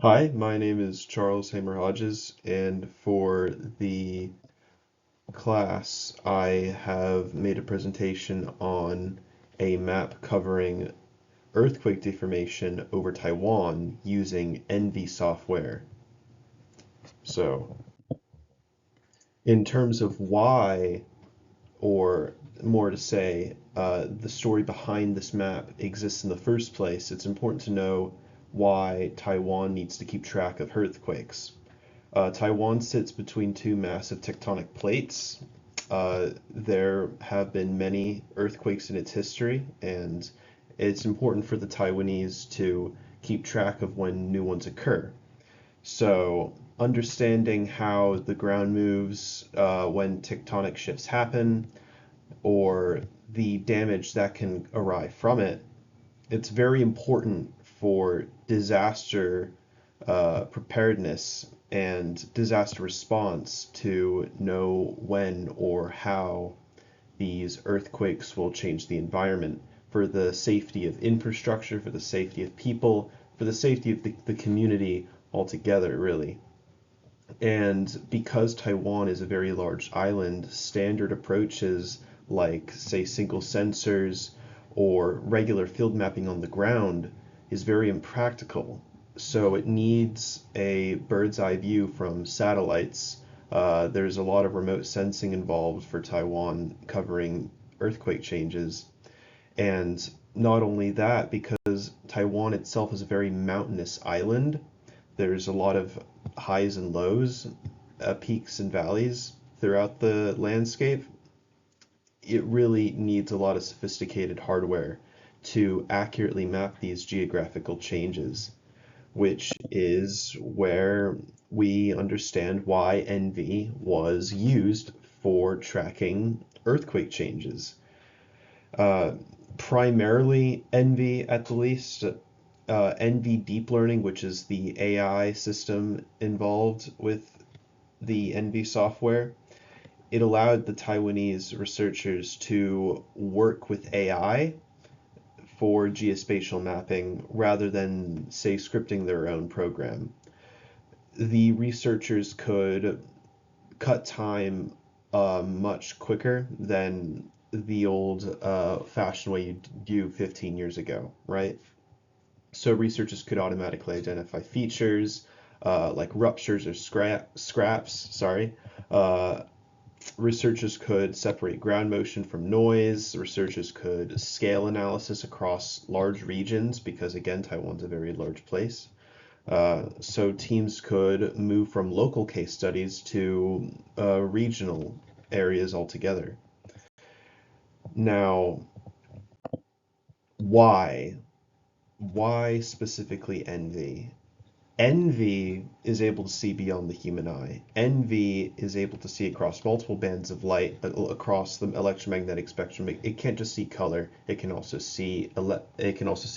Hi, my name is Charles Hamer Hodges, and for the class, I have made a presentation on a map covering earthquake deformation over Taiwan using ENVI software. So, in terms of why, or more to say, the story behind this map exists in the first place, it's important to know why Taiwan needs to keep track of earthquakes. Taiwan sits between two massive tectonic plates. There have been many earthquakes in its history, and it's important for the Taiwanese to keep track of when new ones occur. So, understanding how the ground moves when tectonic shifts happen, or the damage that can arrive from it, it's very important for disaster preparedness and disaster response to know when or how these earthquakes will change the environment for the safety of infrastructure, for the safety of people, for the safety of the community altogether, really. And because Taiwan is a very large island, standard approaches like, say, single sensors or regular field mapping on the ground is very impractical. So it needs a bird's eye view from satellites. There's a lot of remote sensing involved for Taiwan covering earthquake changes. And not only that, because Taiwan itself is a very mountainous island, there's a lot of highs and lows, peaks and valleys throughout the landscape. It really needs a lot of sophisticated hardware to accurately map these geographical changes, which is where we understand why NV was used for tracking earthquake changes. Uh, Primarily NV at the least, NV Deep Learning, which is the AI system involved with the NV software, it allowed the Taiwanese researchers to work with AI for geospatial mapping rather than, say, scripting their own program. The researchers could cut time much quicker than the old fashioned way you do 15 years ago, right? So researchers could automatically identify features like ruptures or scraps. Sorry. Uh, Researchers could separate ground motion from noise. Researchers could scale analysis across large regions because, again, Taiwan's a very large place. So teams could move from local case studies to regional areas altogether. Now, why? Why specifically envy? Envy is able to see beyond the human eye. Envy is able to see across multiple bands of light, across the electromagnetic spectrum. It can't just see color. It can also see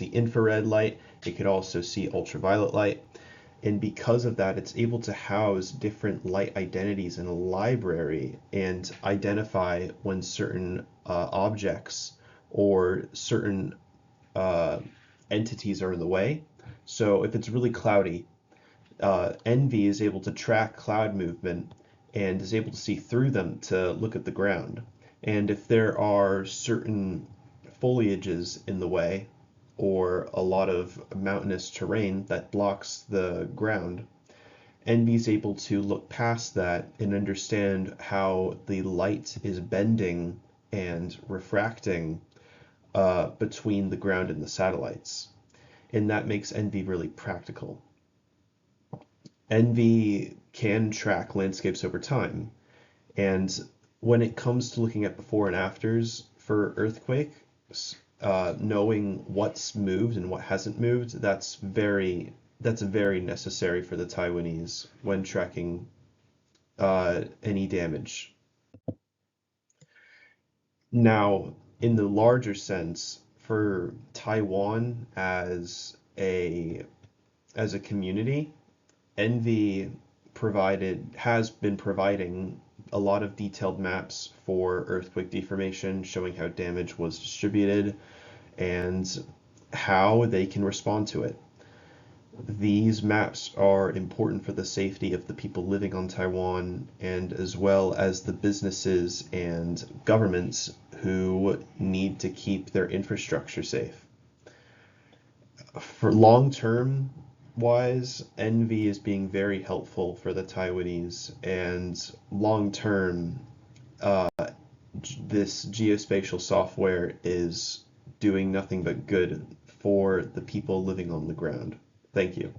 infrared light. It could also see ultraviolet light. And because of that, it's able to house different light identities in a library and identify when certain objects or certain uh, entities are in the way. So if it's really cloudy, Envy is able to track cloud movement and is able to see through them to look at the ground. And if there are certain foliages in the way or a lot of mountainous terrain that blocks the ground, Envy is able to look past that and understand how the light is bending and refracting between the ground and the satellites. And that makes Envy really practical. Envy can track landscapes over time. And when it comes to looking at before and afters for earthquakes, knowing what's moved and what hasn't moved, that's very necessary for the Taiwanese when tracking any damage. Now, in the larger sense, for Taiwan as a community, Envy has been providing a lot of detailed maps for earthquake deformation, showing how damage was distributed and how they can respond to it. These maps are important for the safety of the people living on Taiwan and as well as the businesses and governments who need to keep their infrastructure safe. For long term wise, Envy is being very helpful for the Taiwanese, and long term, this geospatial software is doing nothing but good for the people living on the ground. Thank you.